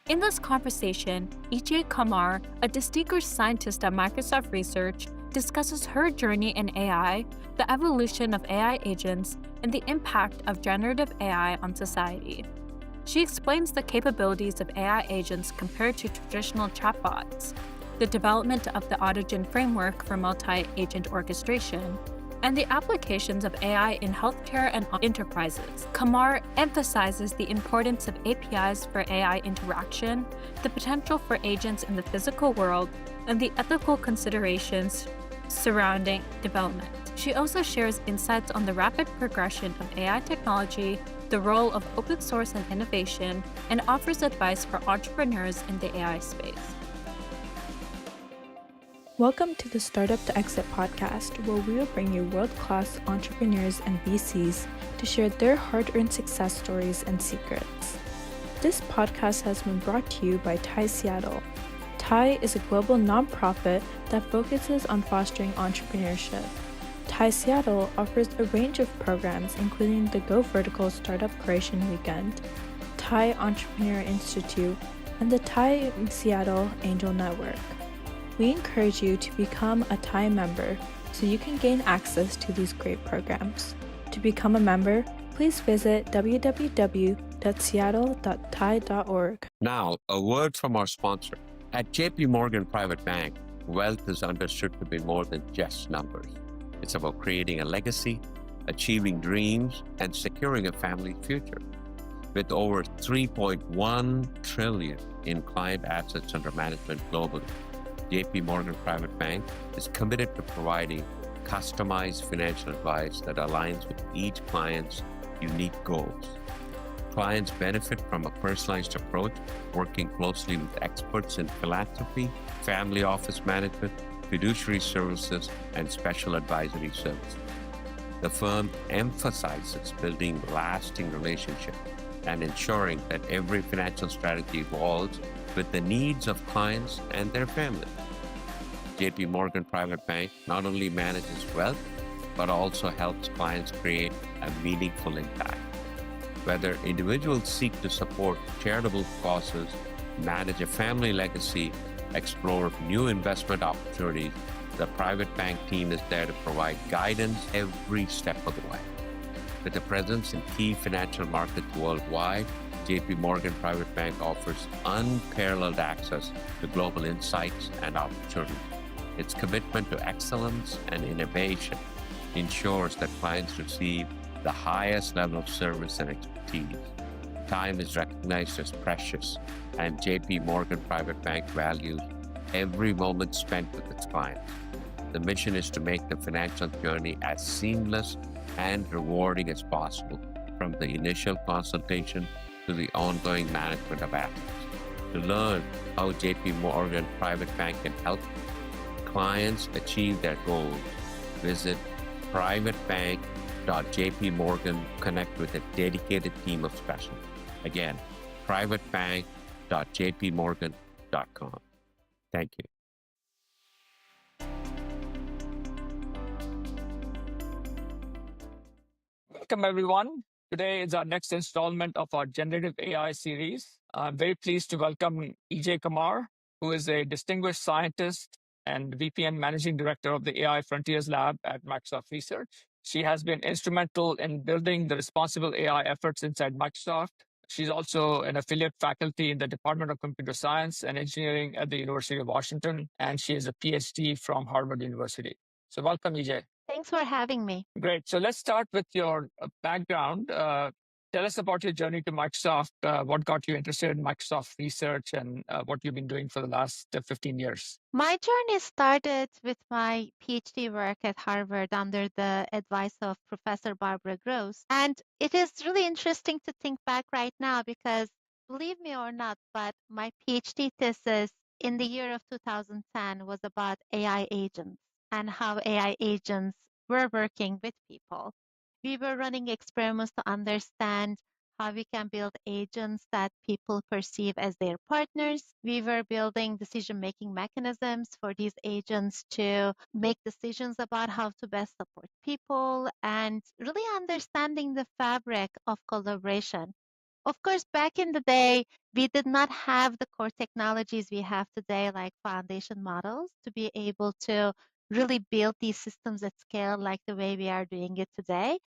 In this conversation, Ece Kamar, a distinguished scientist at Microsoft Research, discusses her journey in AI, the evolution of AI agents, and the impact of generative AI on society. She explains the capabilities of AI agents compared to traditional chatbots, the development of the Autogen framework for multi-agent orchestration, and the applications of AI in healthcare and enterprises. Kamar emphasizes the importance of APIs for AI interaction, the potential for agents in the physical world, and the ethical considerations surrounding development. She also shares insights on the rapid progression of AI technology, the role of open source and innovation, and offers advice for entrepreneurs in the AI space. Welcome to the Startup to Exit podcast, where we will bring you world-class entrepreneurs and VCs to share their hard-earned success stories and secrets. This podcast has been brought to you by TIE Seattle. TIE is a global nonprofit that focuses on fostering entrepreneurship. TIE Seattle offers a range of programs, including the Go Vertical Startup Creation Weekend, TIE Entrepreneur Institute, and the TIE Seattle Angel Network. We encourage you to become a TIE member so you can gain access to these great programs. To become a member, please visit www.seattle.tie.org. Now, a word from our sponsor. At JP Morgan Private Bank, wealth is understood to be more than just numbers. It's about creating a legacy, achieving dreams, and securing a family's future. With over $3.1 trillion in client assets under management globally, JP Morgan Private Bank is committed to providing customized financial advice that aligns with each client's unique goals. Clients benefit from a personalized approach, working closely with experts in philanthropy, family office management, fiduciary services, and special advisory services. The firm emphasizes building lasting relationships and ensuring that every financial strategy evolves with the needs of clients and their families. JP Morgan Private Bank not only manages wealth, but also helps clients create a meaningful impact. Whether individuals seek to support charitable causes, manage a family legacy, explore new investment opportunities, the private bank team is there to provide guidance every step of the way. With a presence in key financial markets worldwide, JP Morgan Private Bank offers unparalleled access to global insights and opportunities. Its commitment to excellence and innovation ensures that clients receive the highest level of service and expertise. Time is recognized as precious, and JP Morgan Private Bank values every moment spent with its clients. The mission is to make the financial journey as seamless and rewarding as possible, from the initial consultation to the ongoing management of assets. To learn how JP Morgan Private Bank can help clients achieve their goals, visit privatebank.jpmorgan. Connect with a dedicated team of specialists. Again, privatebank.jpmorgan.com. Thank you. Welcome, everyone. Today is our next installment of our generative AI series. I'm very pleased to welcome Ece Kamar, who is a distinguished scientist and VP and Managing Director of the AI Frontiers Lab at Microsoft Research. She has been instrumental in building the responsible AI efforts inside Microsoft. She's also an affiliate faculty in the Department of Computer Science and Engineering at the University of Washington, and she is a PhD from Harvard University. So welcome, Ece. Thanks for having me. Great. So let's start with your background. Tell us about your journey to Microsoft. What got you interested in Microsoft Research and what you've been doing for the last 15 years? My journey started with my PhD work at Harvard under the advice of Professor Barbara Gross. And it is really interesting to think back right now because, believe me or not, but my PhD thesis in the year of 2010 was about AI agents and how AI agents were working with people. We were running experiments to understand how we can build agents that people perceive as their partners. We were building decision-making mechanisms for these agents to make decisions about how to best support people and really understanding the fabric of collaboration. Of course, back in the day, we did not have the core technologies we have today, like foundation models, to be able to really build these systems at scale like the way we are doing it today.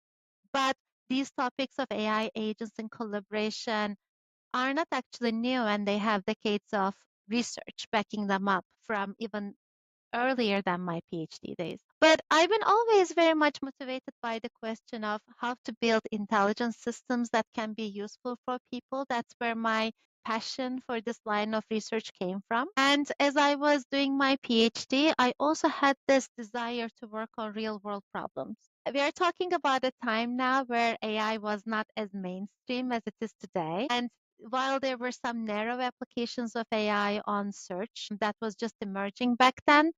But these topics of AI agents and collaboration are not actually new, and they have decades of research backing them up from even earlier than my PhD days. But I've been always very much motivated by the question of how to build intelligent systems that can be useful for people. That's where my passion for this line of research came from. And as I was doing my PhD, I also had this desire to work on real world problems. We are talking about a time now where AI was not as mainstream as it is today. And while there were some narrow applications of AI on search that was just emerging back then,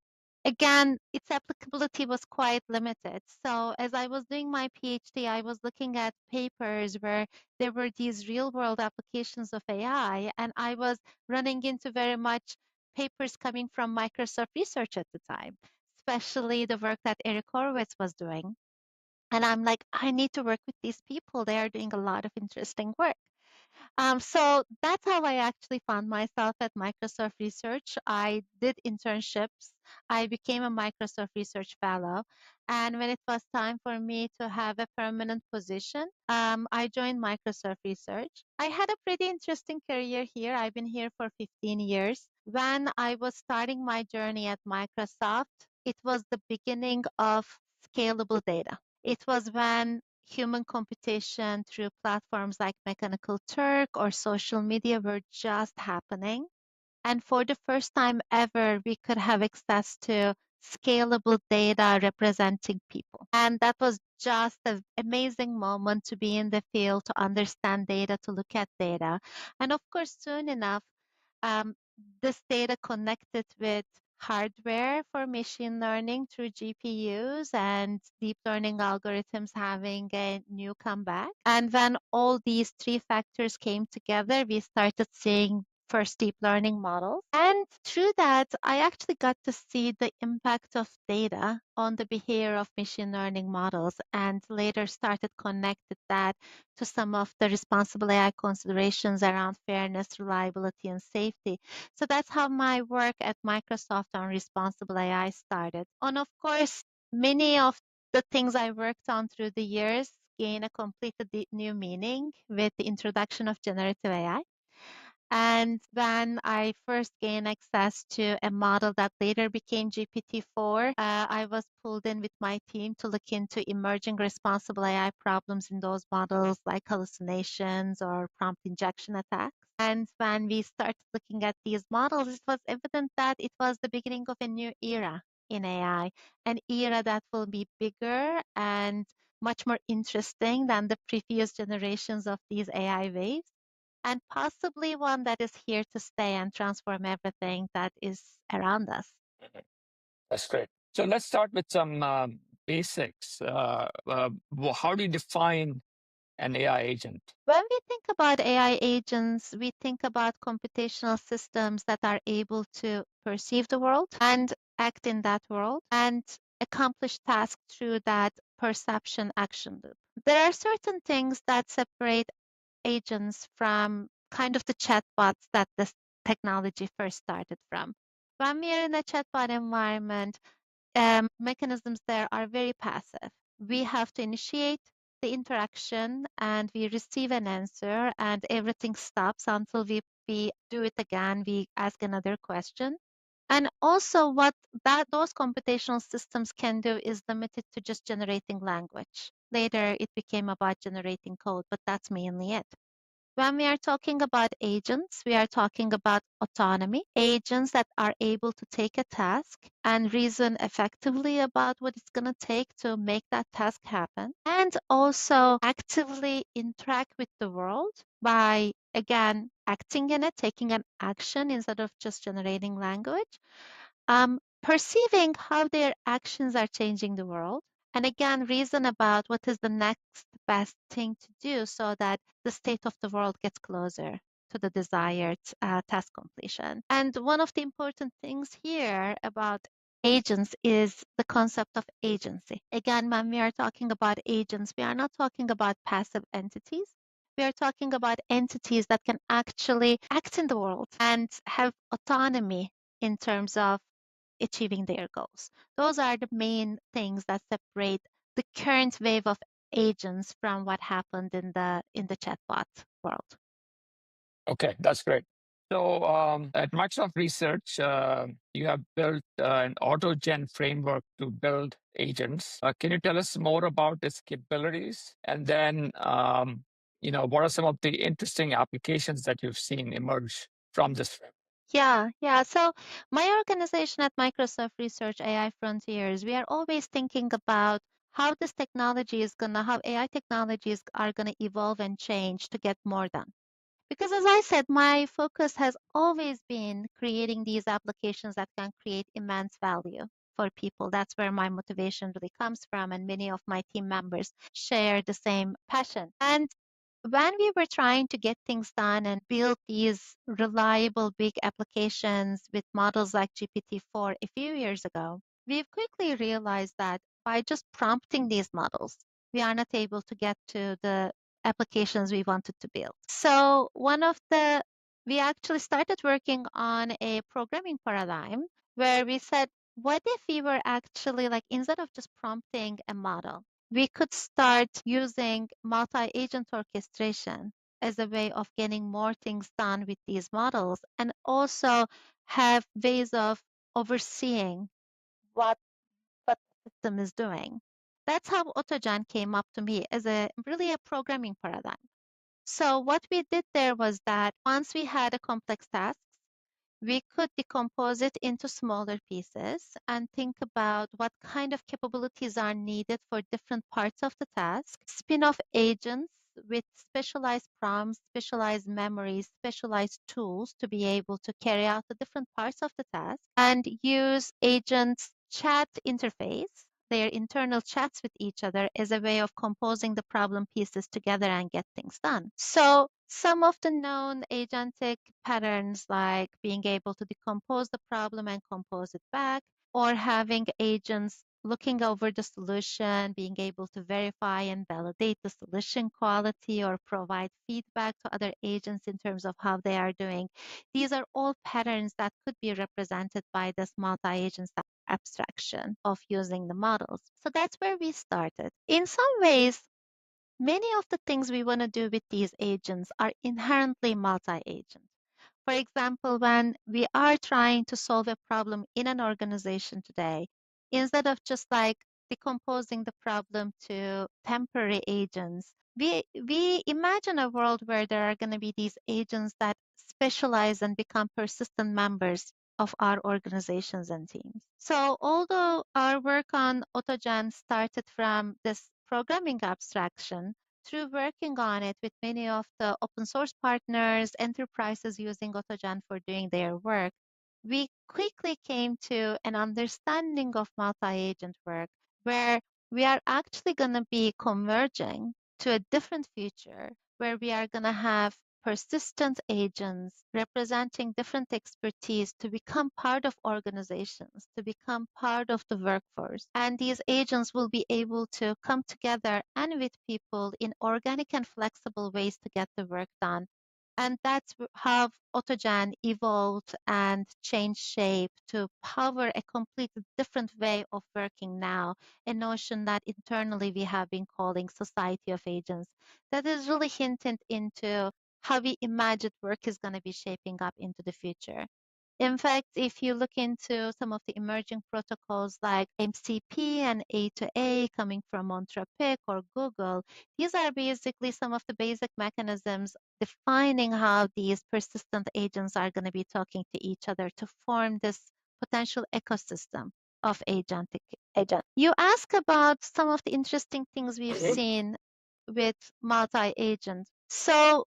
again, its applicability was quite limited. So as I was doing my PhD, I was looking at papers where there were these real world applications of AI, and I was running into very much papers coming from Microsoft research at the time, especially the work that Eric Horowitz was doing. And I'm like, I need to work with these people. They are doing a lot of interesting work. So that's how I actually found myself at Microsoft Research. I did internships. I became a Microsoft Research Fellow. And when it was time for me to have a permanent position, I joined Microsoft Research. I had a pretty interesting career here. I've been here for 15 years. When I was starting my journey at Microsoft, it was the beginning of scalable data. It was when human computation through platforms like Mechanical Turk or social media were just happening. And for the first time ever, we could have access to scalable data representing people. And that was just an amazing moment to be in the field, to understand data, to look at data. And of course, soon enough, um, this data connected with hardware for machine learning through GPUs and deep learning algorithms having a new comeback. And when all these three factors came together, we started seeing first deep learning models. And through that, I actually got to see the impact of data on the behavior of machine learning models, and later started connected that to some of the responsible AI considerations around fairness, reliability, and safety. So that's how my work at Microsoft on responsible AI started. And of course, many of the things I worked on through the years gain a completely new meaning with the introduction of generative AI. And when I first gained access to a model that later became GPT-4, I was pulled in with my team to look into emerging responsible AI problems in those models, like hallucinations or prompt injection attacks. And when we started looking at these models, it was evident that it was the beginning of a new era in AI, an era that will be bigger and much more interesting than the previous generations of these AI waves, and possibly one that is here to stay and transform everything that is around us. Mhm. That's great. So let's start with some basics. How do you define an AI agent? When we think about AI agents, we think about computational systems that are able to perceive the world and act in that world and accomplish tasks through that perception action loop. There are certain things that separate agents from kind of the chatbots that this technology first started from. When we are in a chatbot environment, mechanisms there are very passive. We have to initiate the interaction and we receive an answer, and everything stops until we do it again. We ask another question. And also what those computational systems can do is limited to just generating language. Later it became about generating code, but that's mainly it. When we are talking about agents, we are talking about autonomy, agents that are able to take a task and reason effectively about what it's going to take to make that task happen, and also actively interact with the world by, again, acting in it, taking an action instead of just generating language, perceiving how their actions are changing the world, and again, reason about what is the next best thing to do so that the state of the world gets closer to the desired task completion. And one of the important things here about agents is the concept of agency. Again, when we are talking about agents, we are not talking about passive entities. We are talking about entities that can actually act in the world and have autonomy in terms of achieving their goals. Those are the main things that separate the current wave of agents from what happened in the chatbot world. Okay, that's great. So at Microsoft Research, you have built an AutoGen framework to build agents. Can you tell us more about its capabilities? And then, what are some of the interesting applications that you've seen emerge from this framework? Yeah. So my organization at Microsoft Research AI Frontiers, we are always thinking about how this technology is how AI technologies are gonna evolve and change to get more done. Because as I said, my focus has always been creating these applications that can create immense value for people. That's where my motivation really comes from, and many of my team members share the same passion. And when we were trying to get things done and build these reliable big applications with models like GPT-4 a few years ago, we've quickly realized that by just prompting these models, we are not able to get to the applications we wanted to build. So we actually started working on a programming paradigm where we said, what if we were actually like, instead of just prompting a model, we could start using multi-agent orchestration as a way of getting more things done with these models, and also have ways of overseeing what the system is doing. That's how AutoGen came up to me as a programming paradigm. So what we did there was that once we had a complex task, we could decompose it into smaller pieces and think about what kind of capabilities are needed for different parts of the task, spin off agents with specialized prompts, specialized memories, specialized tools to be able to carry out the different parts of the task, and use agents' chat interface, their internal chats with each other, as a way of composing the problem pieces together and get things done. So some of the known agentic patterns, like being able to decompose the problem and compose it back, or having agents looking over the solution, being able to verify and validate the solution quality or provide feedback to other agents in terms of how they are doing. These are all patterns that could be represented by this multi-agent abstraction of using the models. So that's where we started. In some ways, many of the things we want to do with these agents are inherently multi-agent. For example, when we are trying to solve a problem in an organization today, instead of just like decomposing the problem to temporary agents, we imagine a world where there are going to be these agents that specialize and become persistent members of our organizations and teams. So although our work on AutoGen started from this programming abstraction, through working on it with many of the open source partners, enterprises using AutoGen for doing their work, we quickly came to an understanding of multi-agent work where we are actually going to be converging to a different future where we are going to have persistent agents representing different expertise to become part of organizations, to become part of the workforce. And these agents will be able to come together and with people in organic and flexible ways to get the work done. And that's how AutoGen evolved and changed shape to power a completely different way of working now, a notion that internally we have been calling society of agents, that is really hinted into how we imagine work is going to be shaping up into the future. In fact, if you look into some of the emerging protocols like MCP and A2A coming from Anthropic or Google, these are basically some of the basic mechanisms defining how these persistent agents are going to be talking to each other to form this potential ecosystem of agentic agent. You ask about some of the interesting things we've seen with multi-agent. So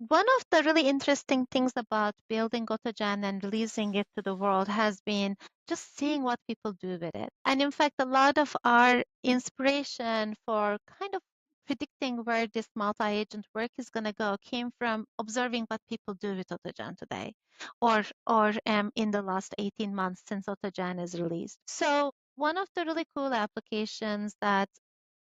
one of the really interesting things about building AutoGen and releasing it to the world has been just seeing what people do with it. And in fact, a lot of our inspiration for kind of predicting where this multi-agent work is going to go came from observing what people do with AutoGen today, or in the last 18 months since AutoGen is released. So one of the really cool applications that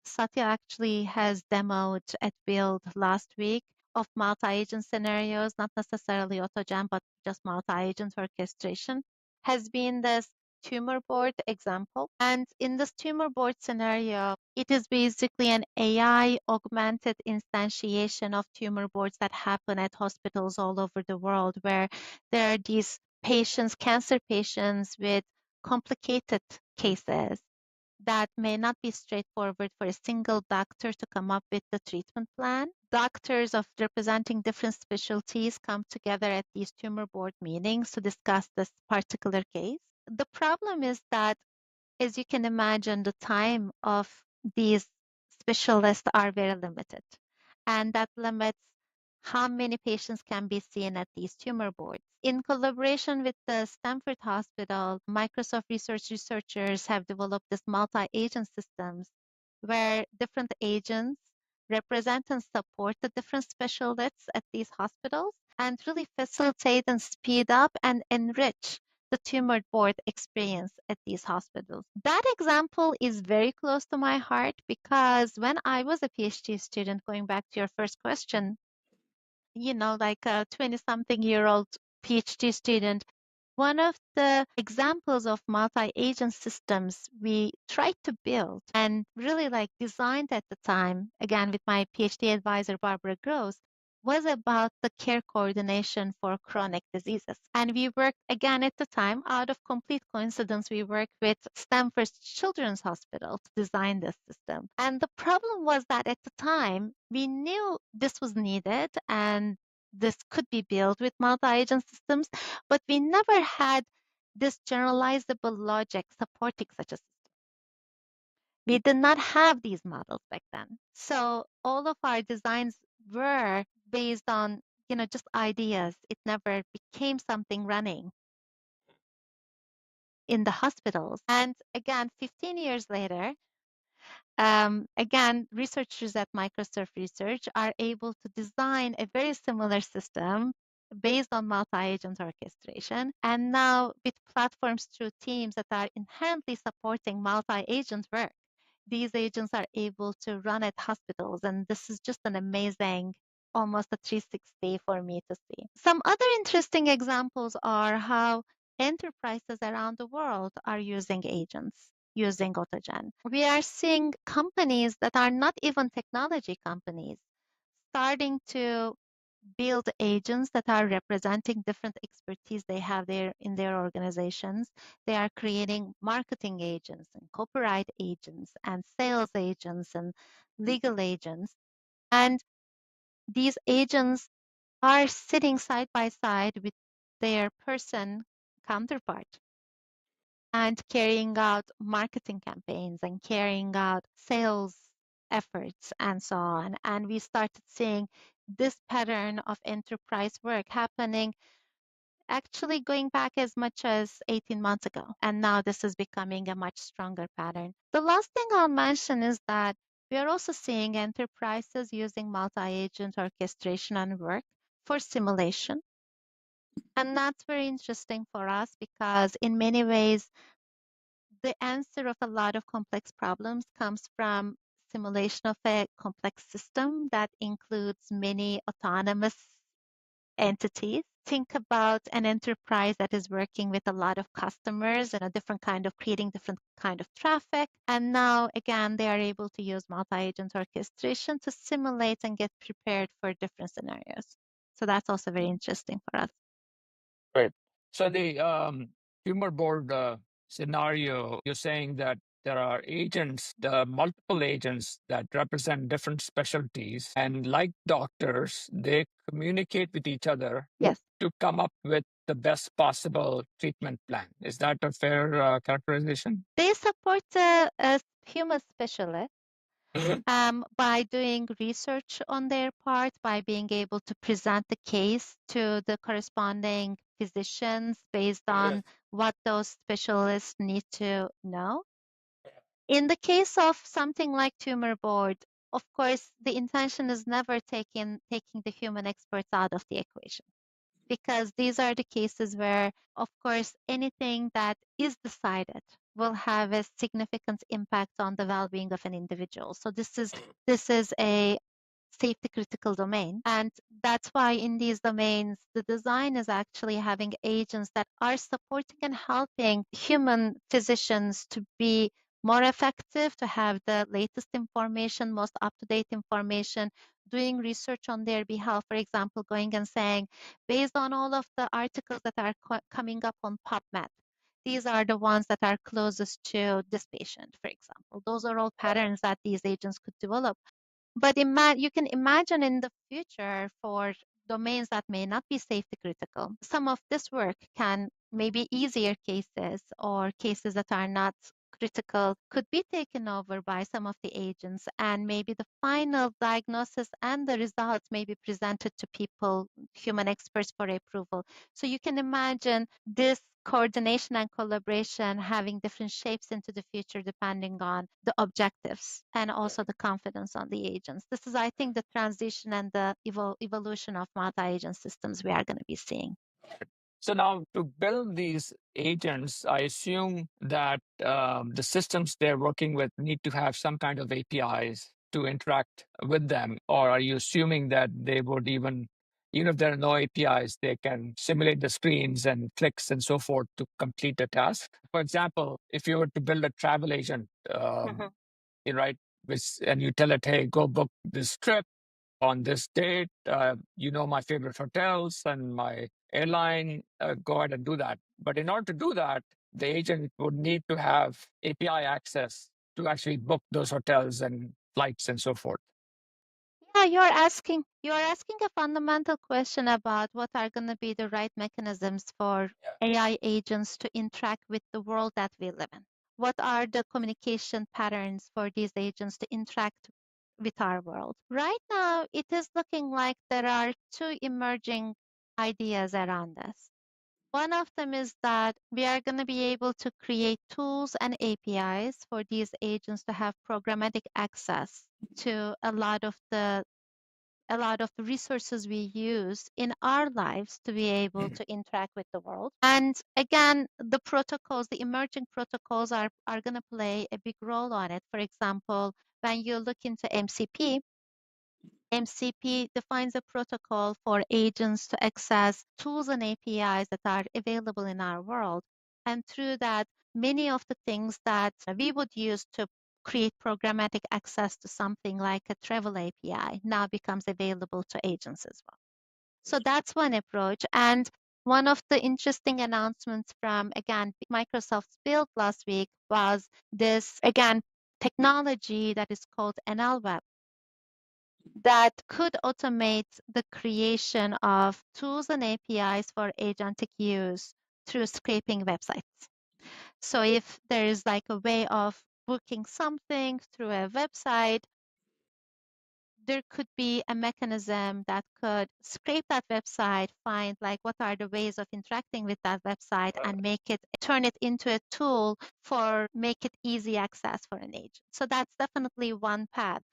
Satya actually has demoed at Build last week of multi-agent scenarios, not necessarily AutoGen, but just multi-agent orchestration, has been this tumor board example. And in this tumor board scenario, it is basically an AI augmented instantiation of tumor boards that happen at hospitals all over the world, where there are these patients, cancer patients with complicated cases that may not be straightforward for a single doctor to come up with the treatment plan. Doctors of representing different specialties come together at these tumor board meetings to discuss this particular case. The problem is that, as you can imagine, the time of these specialists are very limited, and that limits how many patients can be seen at these tumor boards. In collaboration with the Stanford Hospital, Microsoft researchers have developed this multi-agent systems where different agents represent and support the different specialists at these hospitals and really facilitate and speed up and enrich the tumor board experience at these hospitals. That example is very close to my heart because when I was a PhD student, going back to your first question, like a 20-something-year-old PhD student, one of the examples of multi-agent systems we tried to build and really designed at the time, again with my PhD advisor Barbara Gross, was about the care coordination for chronic diseases. And we worked again at the time, out of complete coincidence, we worked with Stanford Children's Hospital to design this system. And the problem was that at the time, we knew this was needed and this could be built with multi-agent systems, but we never had this generalizable logic supporting such a system. We did not have these models back then. So all of our designs were based on, just ideas. It never became something running in the hospitals. And again, 15 years later, again, researchers at Microsoft Research are able to design a very similar system based on multi-agent orchestration. And now with platforms through teams that are inherently supporting multi-agent work, these agents are able to run at hospitals. And this is just an amazing, almost a 360 for me to see. Some other interesting examples are how enterprises around the world are using agents, using AutoGen. We are seeing companies that are not even technology companies starting to build agents that are representing different expertise they have there in their organizations. They are creating marketing agents and copyright agents and sales agents and legal agents. And these agents are sitting side by side with their person counterpart and carrying out marketing campaigns and carrying out sales efforts and so on. And we started seeing this pattern of enterprise work happening actually going back as much as 18 months ago. And now this is becoming a much stronger pattern. The last thing I'll mention is that we are also seeing enterprises using multi-agent orchestration and work for simulation. And that's very interesting for us because in many ways, the answer of a lot of complex problems comes from simulation of a complex system that includes many autonomous entities. Think about an enterprise that is working with a lot of customers and a different kind of creating different kind of traffic. And now again, they are able to use multi-agent orchestration to simulate and get prepared for different scenarios. So that's also very interesting for us. Right. So the tumor board scenario, you're saying that there are agents, the multiple agents that represent different specialties, and like doctors, they communicate with each other Yes. to come up with the best possible treatment plan. Is that a fair characterization? They support a human specialist by doing research on their part, by being able to present the case to the corresponding physicians based on what those specialists need to know. In the case of something like tumor board, of course, the intention is never taking the human experts out of the equation, because these are the cases where, of course, anything that is decided will have a significant impact on the well-being of an individual. So this is a safety critical domain. And that's why in these domains, the design is actually having agents that are supporting and helping human physicians to be more effective, to have the latest information, most up-to-date information, doing research on their behalf. For example, going and saying, based on all of the articles that are coming up on PubMed, these are the ones that are closest to this patient, for example. Those are all patterns that these agents could develop. But you can imagine in the future for domains that may not be safety critical, some of this work can maybe easier cases or cases that are not critical could be taken over by some of the agents, and maybe the final diagnosis and the results may be presented to people, human experts, for approval. So you can imagine this coordination and collaboration having different shapes into the future depending on the objectives and also the confidence on the agents. This is, I think, the transition and the evolution of multi-agent systems we are going to be seeing. So now to build these agents, I assume that the systems they're working with need to have some kind of APIs to interact with them. Or are you assuming that they would even if there are no APIs, they can simulate the screens and clicks and so forth to complete a task? For example, if you were to build a travel agent, right, and you tell it, hey, go book this trip on this date, my favorite hotels and my airline, go ahead and do that. But in order to do that, the agent would need to have API access to actually book those hotels and flights and so forth. Yeah, you're asking a fundamental question about what are going to be the right mechanisms for AI agents to interact with the world that we live in. What are the communication patterns for these agents to interact with our world? Right now, it is looking like there are two emerging ideas around this. One of them is that we are going to be able to create tools and APIs for these agents to have programmatic access to a lot of the resources we use in our lives to be able to interact with the world. And again, the protocols, the emerging protocols are going to play a big role on it. For example, when you look into MCP, MCP defines a protocol for agents to access tools and APIs that are available in our world. And through that, many of the things that we would use to create programmatic access to something like a travel API now becomes available to agents as well. So that's one approach. And one of the interesting announcements from, again, Microsoft's build last week was this, again, technology that is called NLWeb that could automate the creation of tools and APIs for agentic use through scraping websites. So if there is like a way of booking something through a website, there could be a mechanism that could scrape that website, find like what are the ways of interacting with that website and turn it into a tool for make it easy access for an agent. So that's definitely one path.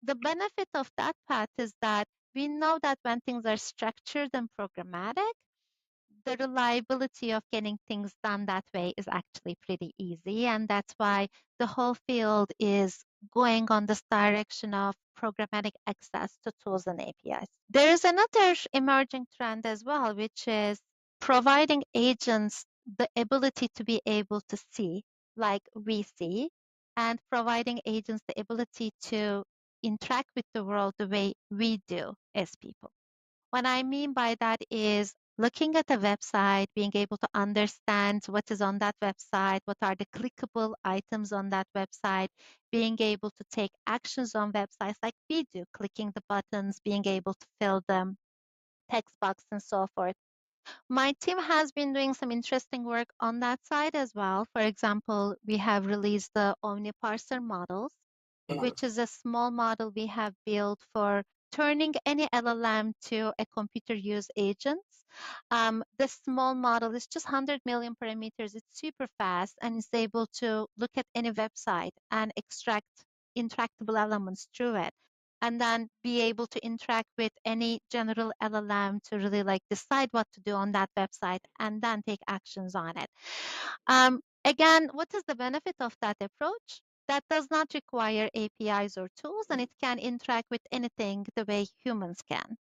The benefit of that path is that we know that when things are structured and programmatic, the reliability of getting things done that way is actually pretty easy. And that's why the whole field is going on this direction of programmatic access to tools and APIs. There is another emerging trend as well, which is providing agents the ability to be able to see like we see, and providing agents the ability to interact with the world the way we do as people. What I mean by that is looking at a website, being able to understand what is on that website, what are the clickable items on that website, being able to take actions on websites like we do, clicking the buttons, being able to fill them, text box, and so forth. My team has been doing some interesting work on that side as well. For example, we have released the OmniParser models, which is a small model we have built for turning any LLM to a computer use agent. The small model is just 100 million parameters. It's super fast and is able to look at any website and extract interactable elements through it, and then be able to interact with any general LLM to really like decide what to do on that website and then take actions on it. Again, what is the benefit of that approach? That does not require APIs or tools, and it can interact with anything the way humans can.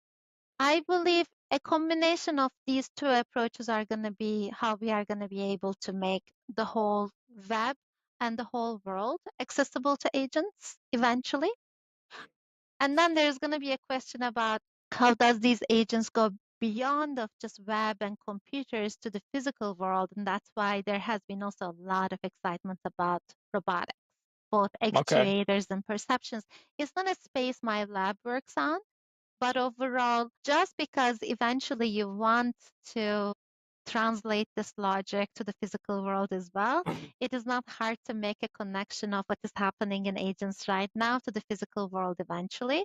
I believe a combination of these two approaches are going to be how we are going to be able to make the whole web and the whole world accessible to agents eventually. And then there's going to be a question about how does these agents go beyond of just web and computers to the physical world. And that's why there has been also a lot of excitement about robotics, both Okay. actuators and perceptions. It's not a space my lab works on, but overall, just because eventually you want to translate this logic to the physical world as well, it is not hard to make a connection of what is happening in agents right now to the physical world eventually.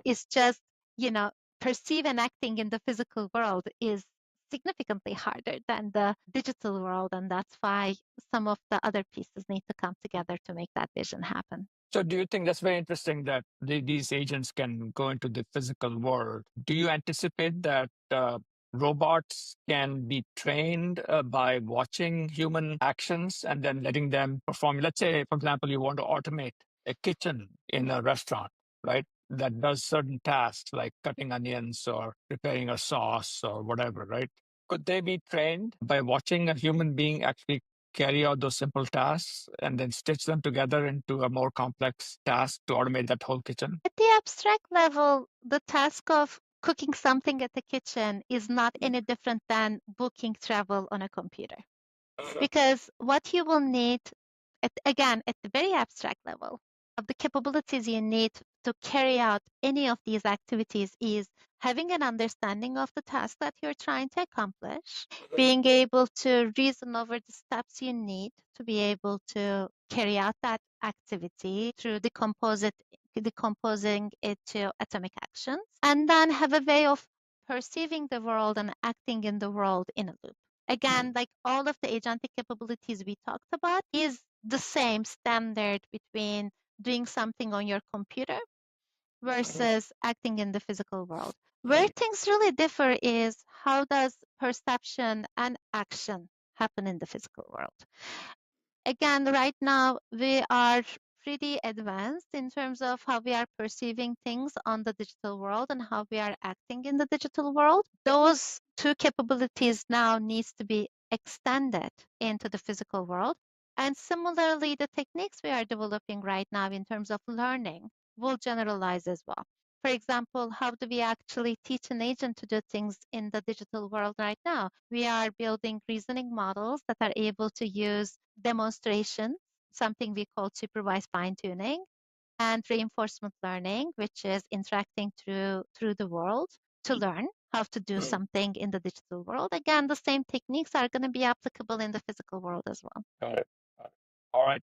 It's just, you know, perceive and acting in the physical world is significantly harder than the digital world. And that's why some of the other pieces need to come together to make that vision happen. So do you think that's very interesting that these agents can go into the physical world? Do you anticipate that robots can be trained by watching human actions and then letting them perform? Let's say, for example, you want to automate a kitchen in a restaurant, right? That does certain tasks like cutting onions or preparing a sauce or whatever, right? Could they be trained by watching a human being actually carry out those simple tasks and then stitch them together into a more complex task to automate that whole kitchen? At the abstract level, the task of cooking something at the kitchen is not any different than booking travel on a computer. Because what you will need, again, at the very abstract level, of the capabilities you need to carry out any of these activities is having an understanding of the task that you're trying to accomplish, being able to reason over the steps you need to be able to carry out that activity through decomposing it to atomic actions, and then have a way of perceiving the world and acting in the world in a loop. Again, like all of the agentic capabilities we talked about is the same standard between doing something on your computer versus acting in the physical world. Where things really differ is how does perception and action happen in the physical world. Again, right now we are pretty advanced in terms of how we are perceiving things on the digital world and how we are acting in the digital world. Those two capabilities now needs to be extended into the physical world. And similarly, the techniques we are developing right now in terms of learning will generalize as well. For example, how do we actually teach an agent to do things in the digital world right now? We are building reasoning models that are able to use demonstration, something we call supervised fine tuning, and reinforcement learning, which is interacting through the world to learn how to do something in the digital world. Again, the same techniques are going to be applicable in the physical world as well. Got it. Got it. All right.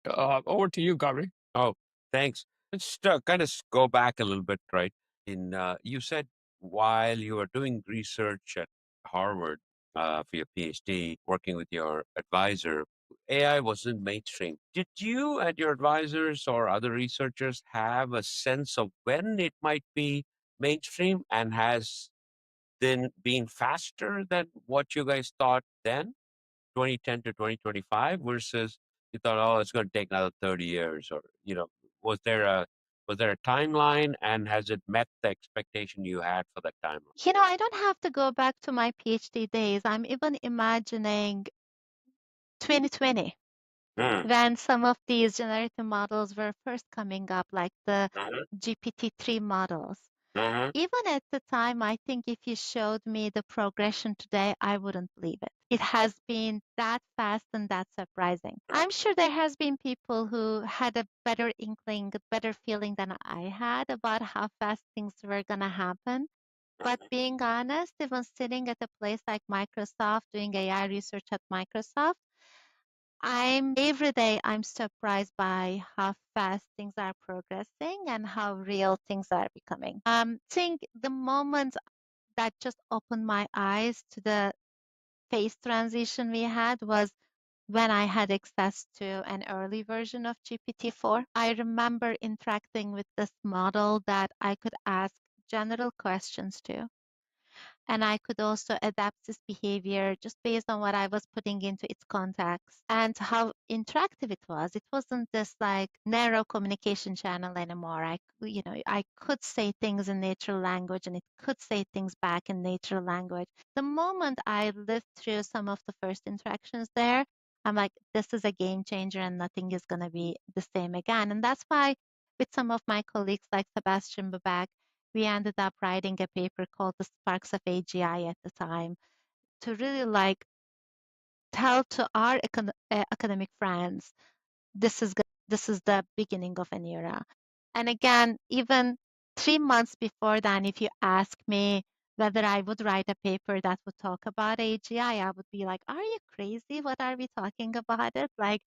Over to you, Gabri. Oh, thanks. Let's kind of go back a little bit, right? You said while you were doing research at Harvard for your PhD, working with your advisor, AI wasn't mainstream. Did you and your advisors or other researchers have a sense of when it might be mainstream, and has then been faster than what you guys thought then, 2010 to 2025, versus you thought, oh, it's going to take another 30 years, or was there a timeline, and has it met the expectation you had for that timeline? You know, I don't have to go back to my PhD days. I'm even imagining 2020 when some of these generative models were first coming up, like the GPT-3 models. Even at the time, I think if you showed me the progression today, I wouldn't believe it. It has been that fast and that surprising. I'm sure there has been people who had a better inkling, a better feeling than I had about how fast things were going to happen. But being honest, even sitting at a place like Microsoft, doing AI research at Microsoft, every day I'm surprised by how fast things are progressing and how real things are becoming. I think the moment that just opened my eyes to the phase transition we had was when I had access to an early version of GPT-4. I remember interacting with this model that I could ask general questions to. and I could also adapt this behavior just based on what I was putting into its context and how interactive it was. It wasn't this like narrow communication channel anymore. I could say things in natural language and it could say things back in natural language. The moment I lived through some of the first interactions there, I'm like, this is a game changer and nothing is going to be the same again. And that's why with some of my colleagues like Sebastian Babak, we ended up writing a paper called The Sparks of AGI at the time to really like tell to our academic friends this is the beginning of an era. And again, even 3 months before then, if you ask me whether I would write a paper that would talk about AGI, I would be like, are you crazy? What are we talking about it? Like,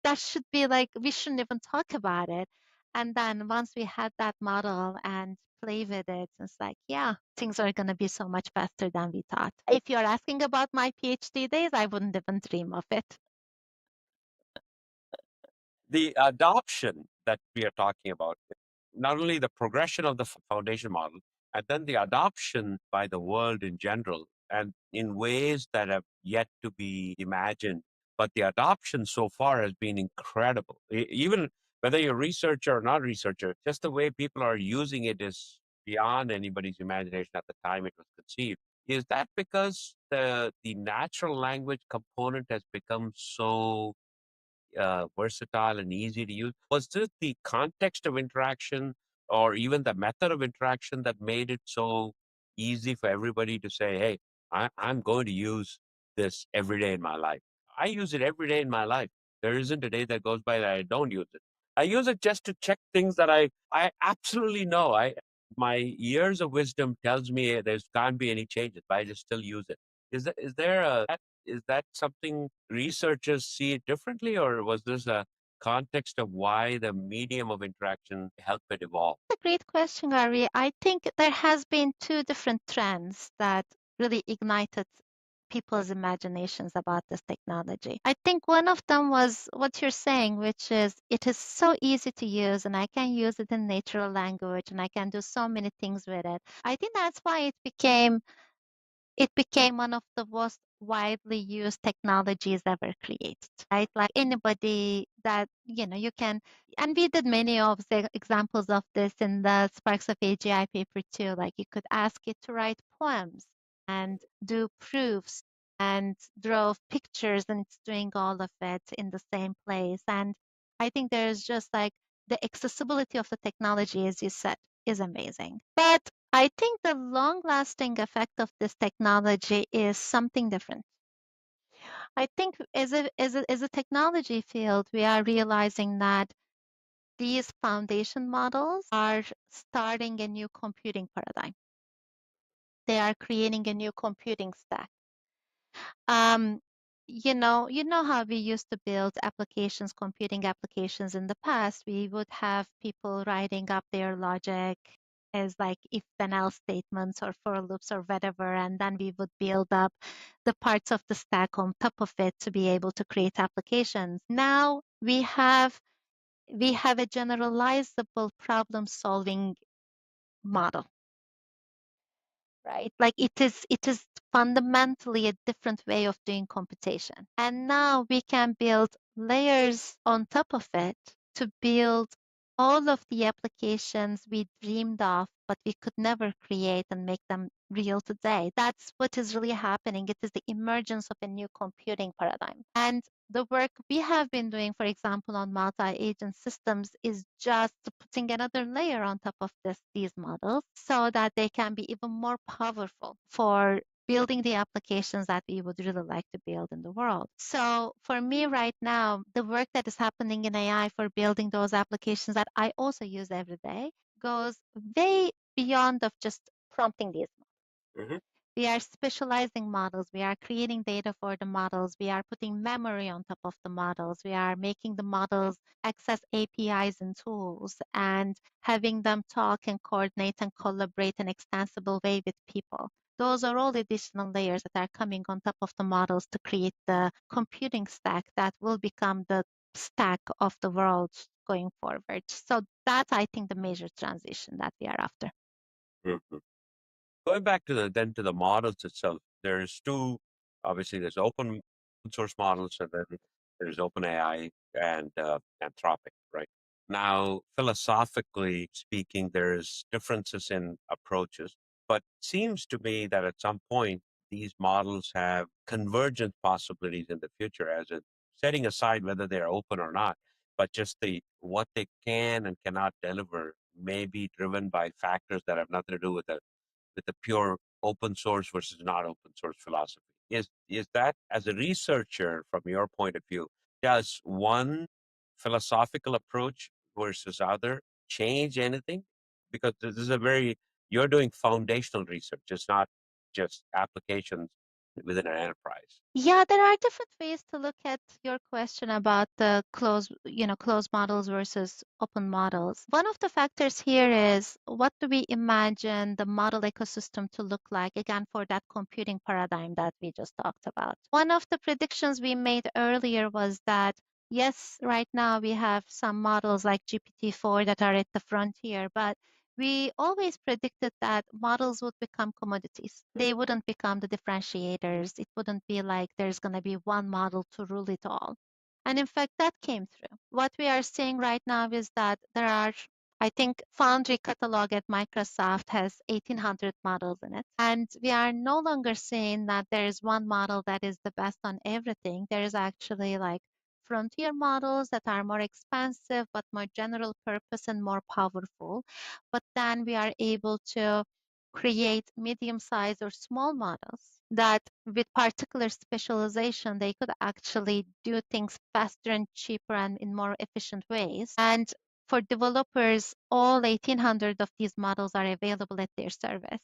that should be like, we shouldn't even talk about it. And then once we had that model and play with it, it's like, yeah, things are going to be so much faster than we thought. If you're asking about my PhD days, I wouldn't even dream of it. The adoption that we are talking about, not only the progression of the foundation model, and then the adoption by the world in general, and in ways that have yet to be imagined. But the adoption so far has been incredible. Even whether you're a researcher or not researcher, just the way people are using it is beyond anybody's imagination at the time it was conceived. Is that because the natural language component has become so versatile and easy to use? Was this the context of interaction or even the method of interaction that made it so easy for everybody to say, hey, I'm going to use this every day in my life? I use it every day in my life. There isn't a day that goes by that I don't use it. I use it just to check things that I absolutely know. My years of wisdom tells me there's can't be any changes, but I just still use it. Is there a is that something researchers see it differently, or was this a context of why the medium of interaction helped it evolve? That's a great question, Ari. I think there has been two different trends that really ignited people's imaginations about this technology. I think one of them was what you're saying, which is it is so easy to use and I can use it in natural language and I can do so many things with it. I think that's why it became one of the most widely used technologies ever created, right? Like anybody that, you can, and we did many of the examples of this in the Sparks of AGI paper too. Like you could ask it to write poems and do proofs and draw pictures, and it's doing all of it in the same place. And I think there's just like the accessibility of the technology, as you said, is amazing. But I think the long-lasting effect of this technology is something different. I think as a technology field, we are realizing that these foundation models are starting a new computing paradigm. They are creating a new computing stack. Um, you know how we used to build applications, computing applications in the past. We would have people writing up their logic as like if then else statements or for loops or whatever, and then we would build up the parts of the stack on top of it to be able to create applications. Now we have a generalizable problem solving model, right? Like it is fundamentally a different way of doing computation. And now we can build layers on top of it to build all of the applications we dreamed of, but we could never create and make them real today. That's what is really happening. It is the emergence of a new computing paradigm. And the work we have been doing, for example, on multi-agent systems is just putting another layer on top of these models so that they can be even more powerful for building the applications that we would really like to build in the world. So for me right now, the work that is happening in AI for building those applications that I also use every day goes way beyond of just prompting these. Mhm. We are specializing models. We are creating data for the models. We are putting memory on top of the models. We are making the models access APIs and tools and having them talk and coordinate and collaborate in an extensible way with people. Those are all additional layers that are coming on top of the models to create the computing stack that will become the stack of the world going forward. So that's, I think, the major transition that we are after. Mhm. Going back to the models itself, there's two. Obviously, there's open source models, and then there's OpenAI and Anthropic. Right now, philosophically speaking, there's differences in approaches, but seems to me that at some point these models have convergent possibilities in the future, as in setting aside whether they're open or not, but just the what they can and cannot deliver may be driven by factors that have nothing to do with the pure open source versus not open source philosophy. Is that, as a researcher, from your point of view, does one philosophical approach versus other change anything? Because this is a very you're doing foundational research. It's not just applications within an enterprise. Yeah, there are different ways to look at your question about the closed models versus open models. One of the factors here is what do we imagine the model ecosystem to look like, again, for that computing paradigm that we just talked about. One of the predictions we made earlier was that yes, right now we have some models like GPT-4 that are at the frontier, but we always predicted that models would become commodities. They wouldn't become the differentiators. It wouldn't be like there's going to be one model to rule it all. And in fact, that came through. What we are seeing right now is that there are, I think, Foundry catalog at Microsoft has 1,800 models in it. And we are no longer saying that there is one model that is the best on everything. There is actually like frontier models that are more expensive but more general purpose and more powerful. But then we are able to create medium-sized or small models that with particular specialization, they could actually do things faster and cheaper and in more efficient ways. And for developers, all 1,800 of these models are available at their service.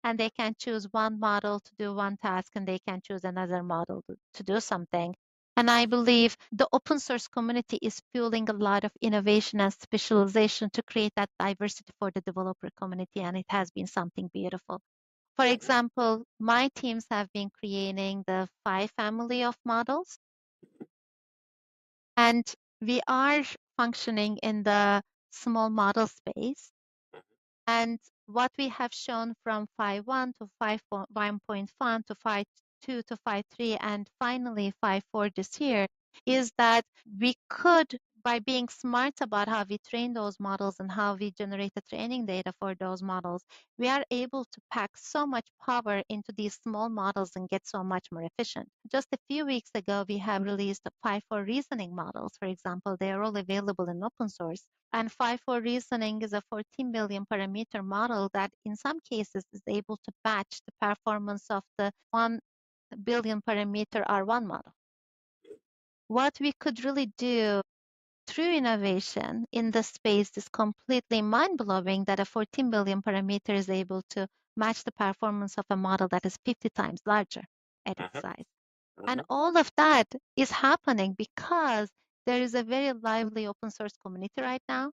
And they can choose one model to do one task, and they can choose another model to do something. And I believe the open source community is fueling a lot of innovation and specialization to create that diversity for the developer community, and it has been something beautiful. For example, my teams have been creating the Phi family of models, and we are functioning in the small model space. And what we have shown from Phi 1 to Phi 1.1 to Phi 2 to Phi 3 and finally Phi 4 this year is that we could, by being smart about how we train those models and how we generate the training data for those models, we are able to pack so much power into these small models and get so much more efficient. Just a few weeks ago, we have released the Phi 4 reasoning models, for example. They are all available in open source. And Phi 4 reasoning is a 14 billion parameter model that in some cases is able to match the performance of the 1 billion parameter R1 model. What we could really do through innovation in the space is completely mind-blowing that a 14 billion parameter is able to match the performance of a model that is 50 times larger at its size. And all of that is happening because there is a very lively open source community right now.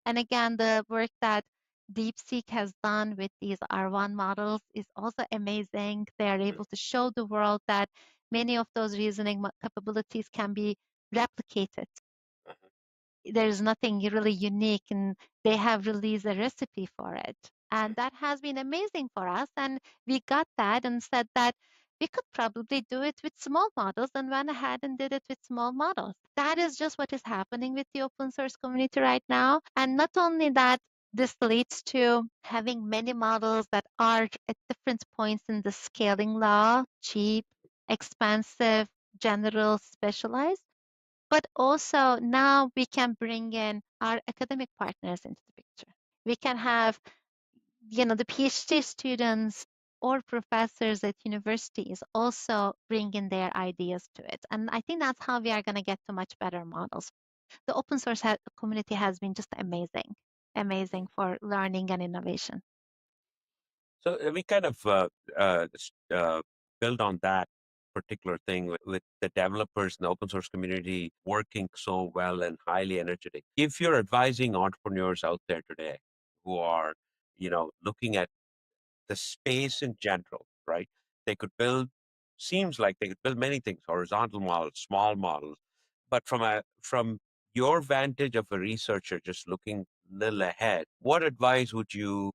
And again, the work that DeepSeek has done with these R1 models is also amazing. They are able to show the world that many of those reasoning capabilities can be replicated. There's nothing really unique, and they have released a recipe for it. And that has been amazing for us. And we got that and said that we could probably do it with small models and went ahead and did it with small models. That is just what is happening with the open source community right now. And not only that, this leads to having many models that are at different points in the scaling law, cheap, expensive, general, specialized. But also now we can bring in our academic partners into the picture. We can have, the PhD students or professors at universities also bring in their ideas to it. And I think that's how we are going to get to much better models. The open source community has been just amazing, amazing for learning and innovation. So we kind of build on that particular thing with the developers and the open source community working so well and highly energetic. If you're advising entrepreneurs out there today who are, looking at the space in general, right? They could build, seems like they could build many things, horizontal models, small models, but from your vantage of a researcher just looking a little ahead, what advice would you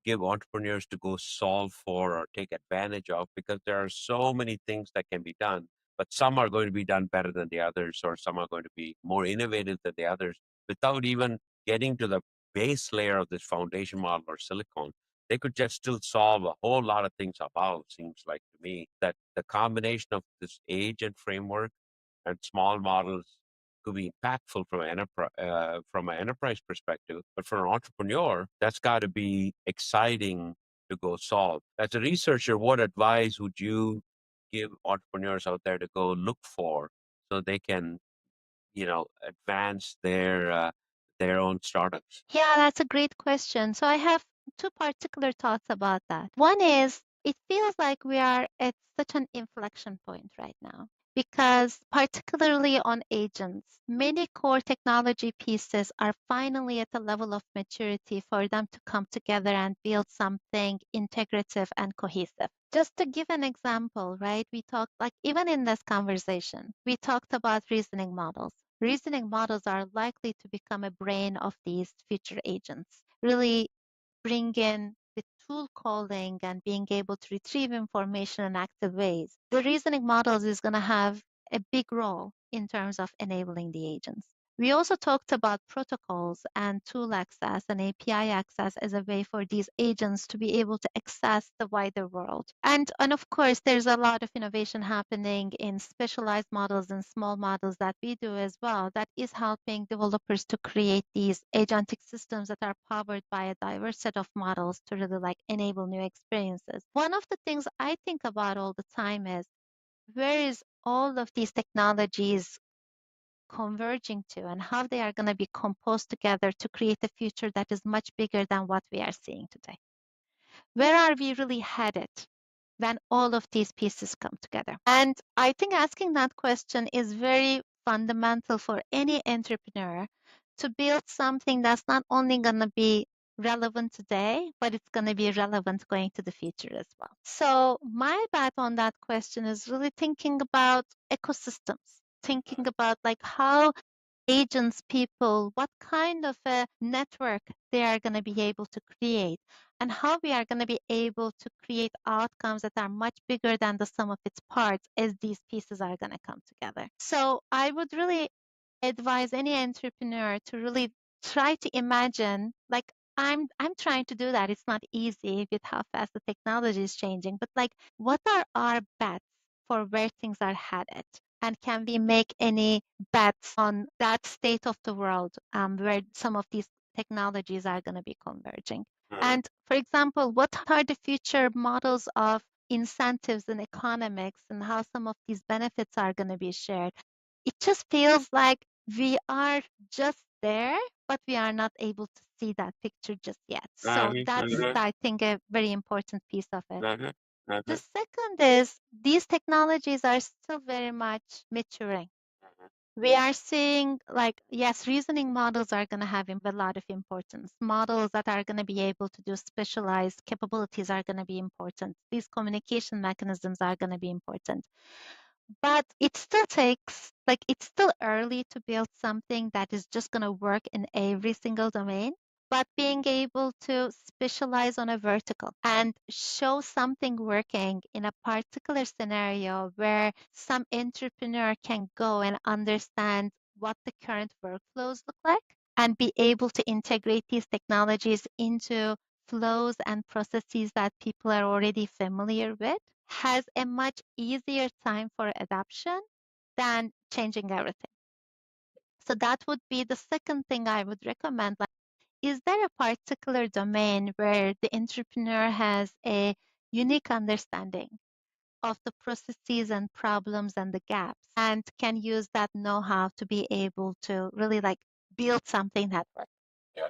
give entrepreneurs to go solve for or take advantage of, because there are so many things that can be done, but some are going to be done better than the others, or some are going to be more innovative than the others without even getting to the base layer of this foundation model or silicon. They could just still solve a whole lot of things above, seems like to me, that the combination of this agent framework and small models could be impactful from an enterprise perspective. But for an entrepreneur, that's got to be exciting to go solve. As a researcher, what advice would you give entrepreneurs out there to go look for so they can, advance their own startups? Yeah, that's a great question. So I have two particular thoughts about that. One is it feels like we are at such an inflection point right now because, particularly on agents, many core technology pieces are finally at a level of maturity for them to come together and build something integrative and cohesive. Just to give an example, right? We talked, like, even in this conversation, we talked about reasoning models. Reasoning models are likely to become a brain of these future agents, really bring in the tool calling and being able to retrieve information in active ways. The reasoning models is going to have a big role in terms of enabling the agents. We also talked about protocols and tool access and API access as a way for these agents to be able to access the wider world. And of course, there's a lot of innovation happening in specialized models and small models that we do as well that is helping developers to create these agentic systems that are powered by a diverse set of models to really like enable new experiences. One of the things I think about all the time is where is all of these technologies converging to and how they are going to be composed together to create a future that is much bigger than what we are seeing today. Where are we really headed when all of these pieces come together? And I think asking that question is very fundamental for any entrepreneur to build something that's not only going to be relevant today, but it's going to be relevant going to the future as well. So my bet on that question is really thinking about ecosystems, thinking about like how agents, people, what kind of a network they are going to be able to create, and how we are going to be able to create outcomes that are much bigger than the sum of its parts as these pieces are going to come together. So I would really advise any entrepreneur to really try to imagine, like, I'm trying to do that. It's not easy with how fast the technology is changing, but like, what are our bets for where things are headed? And can we make any bets on that state of the world where some of these technologies are going to be converging? And for example, what are the future models of incentives in economics and how some of these benefits are going to be shared? It just feels like we are just there, but we are not able to see that picture just yet. So that's, I think, a very important piece of it. The second is these technologies are still very much maturing. We are seeing, like, yes, reasoning models are going to have a lot of importance. Models that are going to be able to do specialized capabilities are going to be important. These communication mechanisms are going to be important. But it still takes, like, it's still early to build something that is just going to work in every single domain. But being able to specialize on a vertical and show something working in a particular scenario where some entrepreneur can go and understand what the current workflows look like and be able to integrate these technologies into flows and processes that people are already familiar with has a much easier time for adoption than changing everything. So that would be the second thing I would recommend. Like, is there a particular domain where the entrepreneur has a unique understanding of the processes and problems and the gaps and can use that know-how to be able to really like build something that works? Yeah.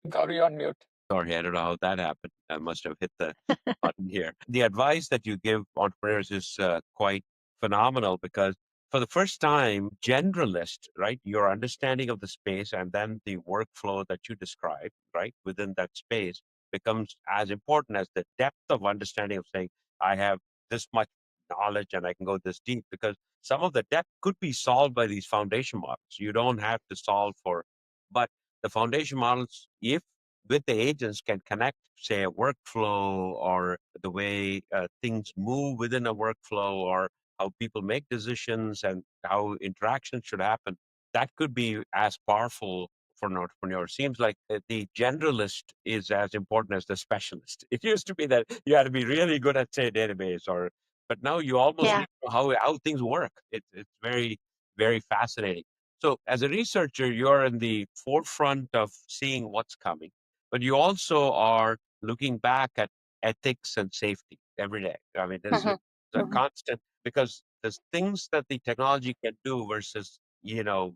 Gauri on mute. Sorry, I don't know how that happened. I must have hit the button here. The advice that you give entrepreneurs is quite phenomenal, because for the first time, generalist, right? Your understanding of the space and then the workflow that you describe, right, within that space becomes as important as the depth of understanding of saying, I have this much knowledge and I can go this deep, because some of the depth could be solved by these foundation models. You don't have to solve for, but the foundation models, if with the agents can connect, say, a workflow or the way things move within a workflow or how people make decisions and how interactions should happen. That could be as powerful for an entrepreneur. Seems like the generalist is as important as the specialist. It used to be that you had to be really good at, say, database or, but now you almost Yeah. need to know how things work. It's very, very fascinating. So as a researcher, you're in the forefront of seeing what's coming, but you also are looking back at ethics and safety every day. I mean, there's a constant, because there's things that the technology can do versus,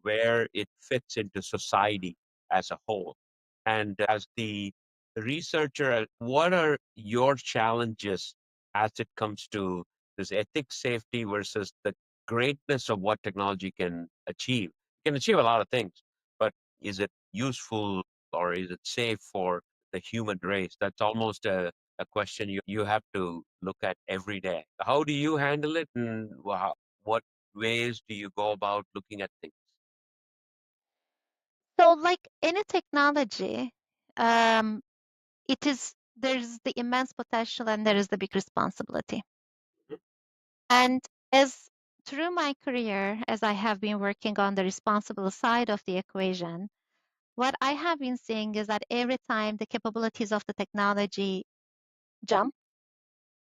where it fits into society as a whole. And as the researcher, what are your challenges as it comes to this ethics, safety versus the greatness of what technology can achieve? It can achieve a lot of things, but is it useful or is it safe for the human race? That's almost a question you have to look at every day. How do you handle it, and what ways do you go about looking at things? So, like any technology, um, there's the immense potential and there is the big responsibility. And as through my career, as I have been working on the responsible side of the equation, what I have been seeing is that every time the capabilities of the technology jump,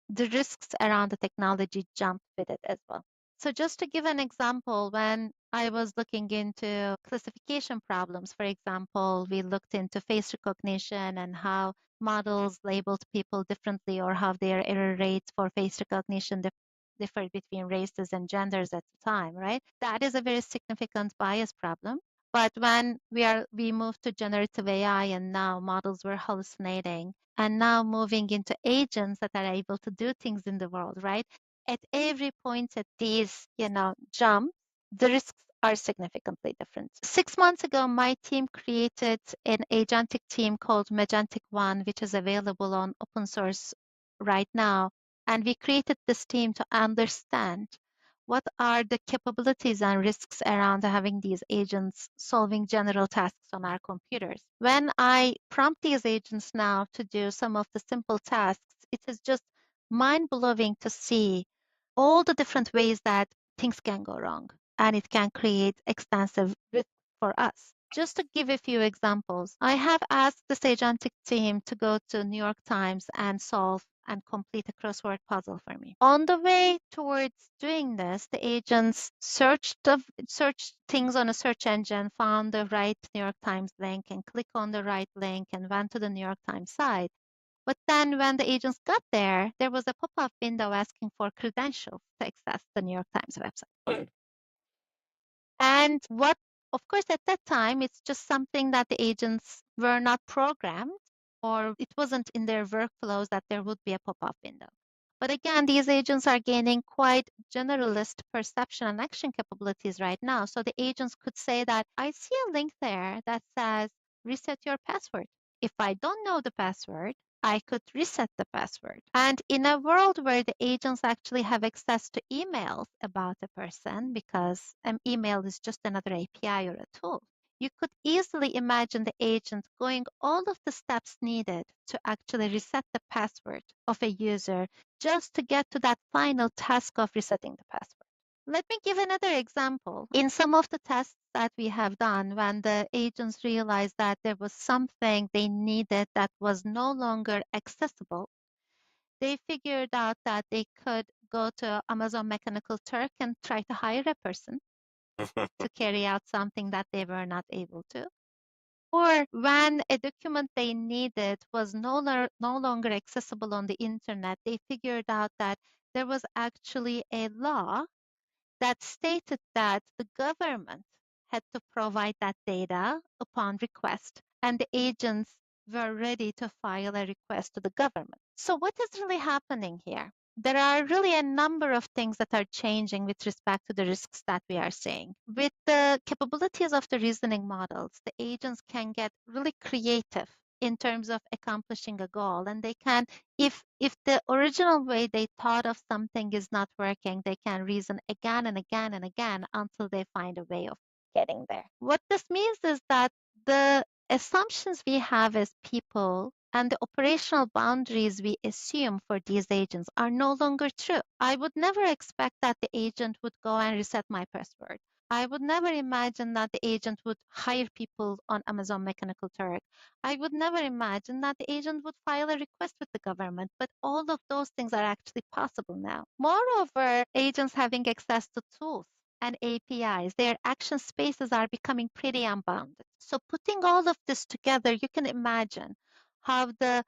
the risks around the technology jump with it as well. So just to give an example, when I was looking into classification problems, for example, we looked into face recognition and how models labeled people differently or how their error rates for face recognition differed between races and genders at the time, right? That is a very significant bias problem. But when we moved to generative AI and now models were hallucinating and now moving into agents that are able to do things in the world, right? At every point at these, jumps, the risks are significantly different. 6 months ago, my team created an agentic team called Magentic One, which is available on open source right now. And we created this team to understand what are the capabilities and risks around having these agents solving general tasks on our computers. When I prompt these agents now to do some of the simple tasks, it is just mind-blowing to see all the different ways that things can go wrong, and it can create extensive risk for us. Just to give a few examples, I have asked the agentic team to go to New York Times and solve and complete a crossword puzzle for me. On the way towards doing this, the agents searched things on a search engine, found the right New York Times link, and clicked on the right link and went to the New York Times site. But then when the agents got there, there was a pop-up window asking for credentials to access the New York Times website. And of course, at that time, it's just something that the agents were not programmed or it wasn't in their workflows that there would be a pop-up window. But again, these agents are gaining quite generalist perception and action capabilities right now. So the agents could say that I see a link there that says reset your password. If I don't know the password, I could reset the password. And in a world where the agents actually have access to emails about a person, because an email is just another API or a tool, you could easily imagine the agent going all of the steps needed to actually reset the password of a user just to get to that final task of resetting the password. Let me give another example. In some of the tests that we have done, when the agents realized that there was something they needed that was no longer accessible, they figured out that they could go to Amazon Mechanical Turk and try to hire a person to carry out something that they were not able to. Or when a document they needed was no longer accessible on the internet, they figured out that there was actually a law that stated that the government had to provide that data upon request, and the agents were ready to file a request to the government. So, what is really happening here? There are really a number of things that are changing with respect to the risks that we are seeing. With the capabilities of the reasoning models, the agents can get really creative in terms of accomplishing a goal, and they can, if the original way they thought of something is not working, they can reason again and again and again until they find a way of getting there. What this means is that the assumptions we have as people and the operational boundaries we assume for these agents are no longer true. I would never expect that the agent would go and reset my password. I would never imagine that the agent would hire people on Amazon Mechanical Turk. I would never imagine that the agent would file a request with the government, but all of those things are actually possible now. Moreover, agents having access to tools and APIs, their action spaces are becoming pretty unbounded. So putting all of this together, you can imagine how the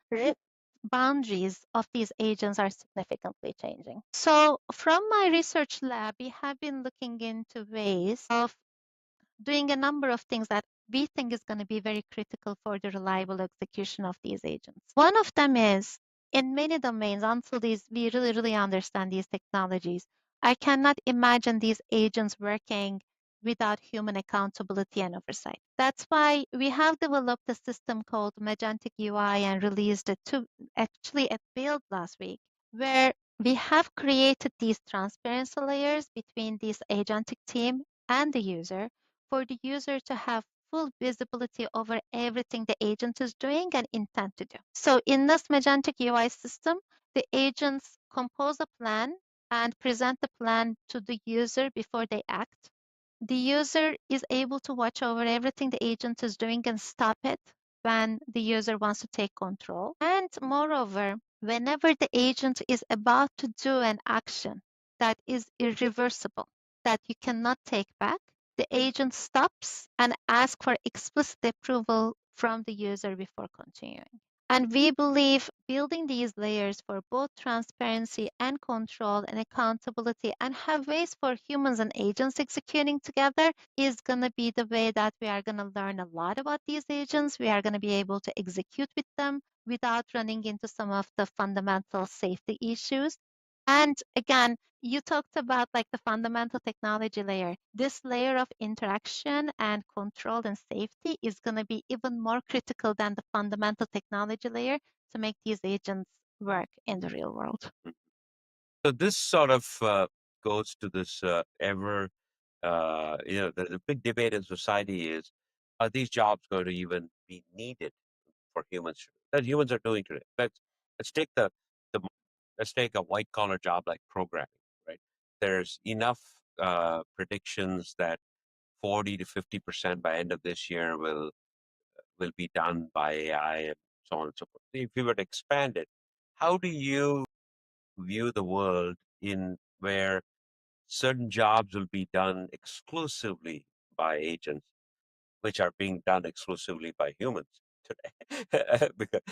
boundaries of these agents are significantly changing. So from my research lab, we have been looking into ways of doing a number of things that we think is going to be very critical for the reliable execution of these agents. One of them is in many domains, until we really understand these technologies, I cannot imagine these agents working without human accountability and oversight. That's why we have developed a system called Magentic UI and released it to actually at Build last week, where we have created these transparency layers between this agentic team and the user for the user to have full visibility over everything the agent is doing and intend to do. So in this Magentic UI system, the agents compose a plan and present the plan to the user before they act. The user is able to watch over everything the agent is doing and stop it when the user wants to take control. And moreover, whenever the agent is about to do an action that is irreversible, that you cannot take back, the agent stops and asks for explicit approval from the user before continuing. And we believe building these layers for both transparency and control and accountability and have ways for humans and agents executing together is going to be the way that we are going to learn a lot about these agents. We are going to be able to execute with them without running into some of the fundamental safety issues. And again, you talked about like the fundamental technology layer. This layer of interaction and control and safety is going to be even more critical than the fundamental technology layer to make these agents work in the real world. So this sort of goes to this the big debate in society is, are these jobs going to even be needed for humans that humans are doing today? Let's take the let's take a white collar job like programming, right? There's enough predictions that 40 to 50% by end of this year will be done by AI and so on and so forth. If you were to expand it, how do you view the world in where certain jobs will be done exclusively by agents, which are being done exclusively by humans today, because,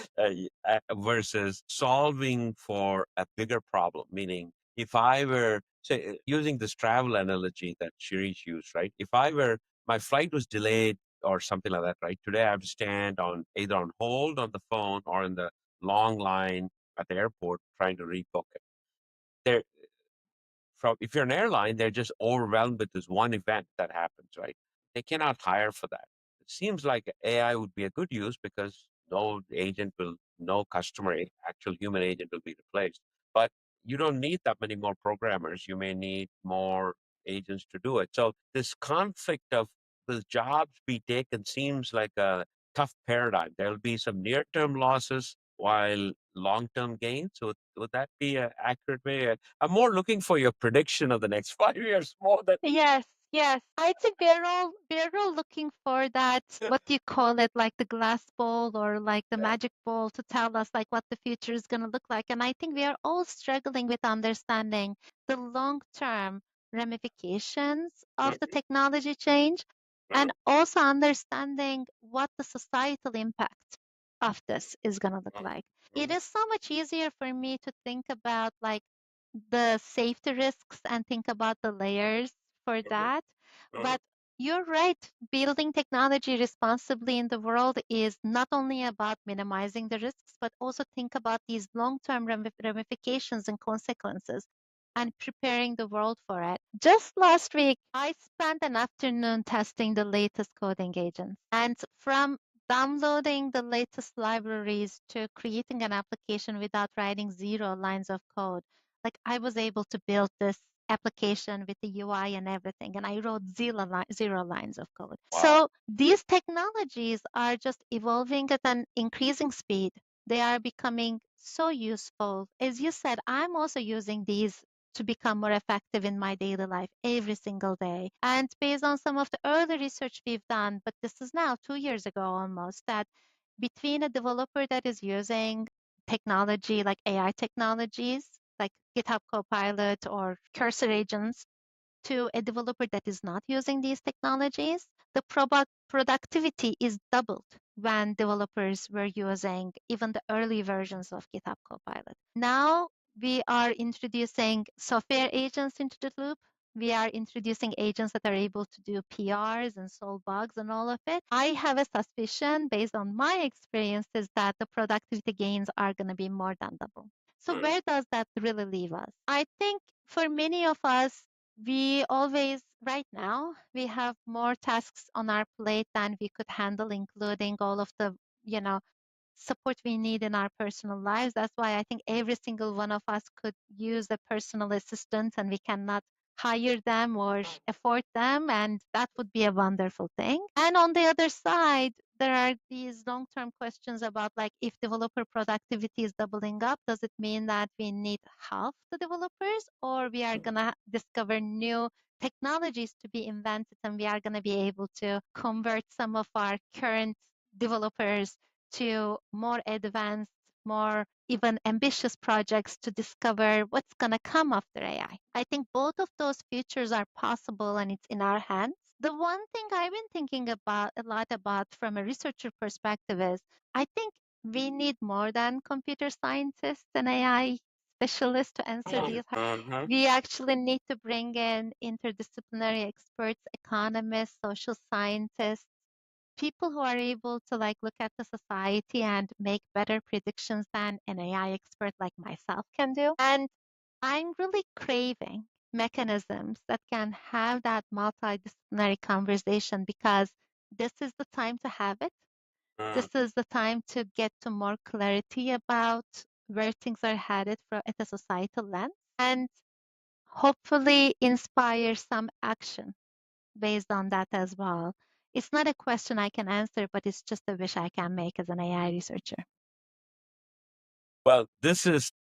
versus solving for a bigger problem? Meaning, if I were, say, using this travel analogy that Shirish used, right? If my flight was delayed or something like that, right? Today I have to stand on either on hold on the phone or in the long line at the airport trying to rebook it. There, if you're an airline, they're just overwhelmed with this one event that happens, right? They cannot hire for that. It seems like AI would be a good use because no actual human agent will be replaced. But you don't need that many more programmers. You may need more agents to do it. So this conflict of will jobs be taken seems like a tough paradigm. There'll be some near-term losses while long-term gains. So would that be an accurate way? I'm more looking for your prediction of the next 5 years more than. Yes, yes. I think we're all looking for that, what do you call it, like the glass ball or like the magic ball to tell us like what the future is going to look like. And I think we are all struggling with understanding the long-term ramifications of the technology change and also understanding what the societal impact of this is going to look like. It is so much easier for me to think about like the safety risks and think about the layers for that. But you're right, building technology responsibly in the world is not only about minimizing the risks, but also think about these long-term ramifications and consequences and preparing the world for it. Just last week, I spent an afternoon testing the latest coding agents. And from downloading the latest libraries to creating an application without writing 0 lines of code, like I was able to build this application with the UI and everything. And I wrote 0 lines of code. Wow. So these technologies are just evolving at an increasing speed. They are becoming so useful. As you said, I'm also using these to become more effective in my daily life every single day. And based on some of the early research we've done, but this is now 2 years ago almost, that between a developer that is using technology like AI technologies, like GitHub Copilot or Cursor agents, to a developer that is not using these technologies, the productivity is doubled when developers were using even the early versions of GitHub Copilot. Now we are introducing software agents into the loop. We are introducing agents that are able to do PRs and solve bugs and all of it. I have a suspicion based on my experiences that the productivity gains are going to be more than double. So where does that really leave us? I think for many of us, we always, right now, we have more tasks on our plate than we could handle, including all of the, support we need in our personal lives. That's why I think every single one of us could use a personal assistant, and we cannot hire them or afford them, and that would be a wonderful thing. And on the other side, there are these long-term questions about, like, if developer productivity is doubling up, does it mean that we need half the developers, or we are going to discover new technologies to be invented, and we are going to be able to convert some of our current developers to more advanced, more even ambitious projects to discover what's going to come after AI. I think both of those futures are possible, and it's in our hands. The one thing I've been thinking about a lot about from a researcher perspective is I think we need more than computer scientists and AI specialists to answer these. We actually need to bring in interdisciplinary experts, economists, social scientists, people who are able to look at the society and make better predictions than an AI expert like myself can do. And I'm really craving mechanisms that can have that multidisciplinary conversation, because this is the time to have it. This is the time to get to more clarity about where things are headed at a societal lens, and hopefully inspire some action based on that as well. It's not a question I can answer, but it's just a wish I can make as an AI researcher. Well, this is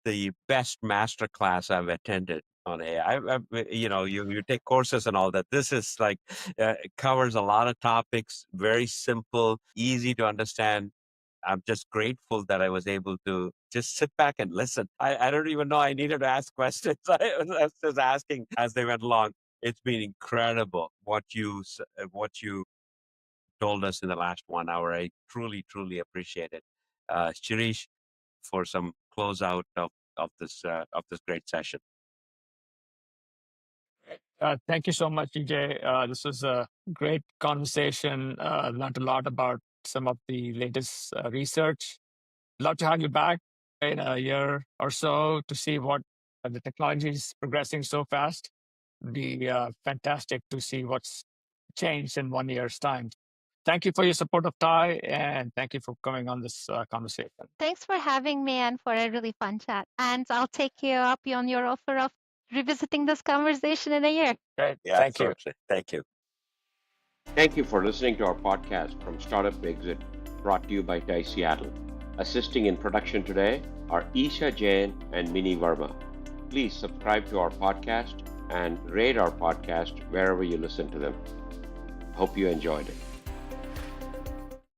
the best master class I've attended on AI. You take courses and all that. This is it covers a lot of topics, very simple, easy to understand. I'm just grateful that I was able to just sit back and listen. I don't even know I needed to ask questions. I was just asking as they went along. It's been incredible what you told us in the last 1 hour. I truly, truly appreciate it. Shirish, for some closeout of this great session. Thank you so much, EJ. This was a great conversation. Learned a lot about some of the latest research. Love to have you back in a year or so to see what the technology is progressing so fast. It'd be fantastic to see what's changed in 1 year's time. Thank you for your support of TIE, and thank you for coming on this conversation. Thanks for having me and for a really fun chat. And I'll take you up on your offer of revisiting this conversation in a year. Great. Yeah, thank you. Thank you. Thank you for listening to our podcast from Startup to Exit, brought to you by TIE Seattle. Assisting in production today are Isha Jain and Mini Verma. Please subscribe to our podcast and rate our podcast wherever you listen to them. Hope you enjoyed it.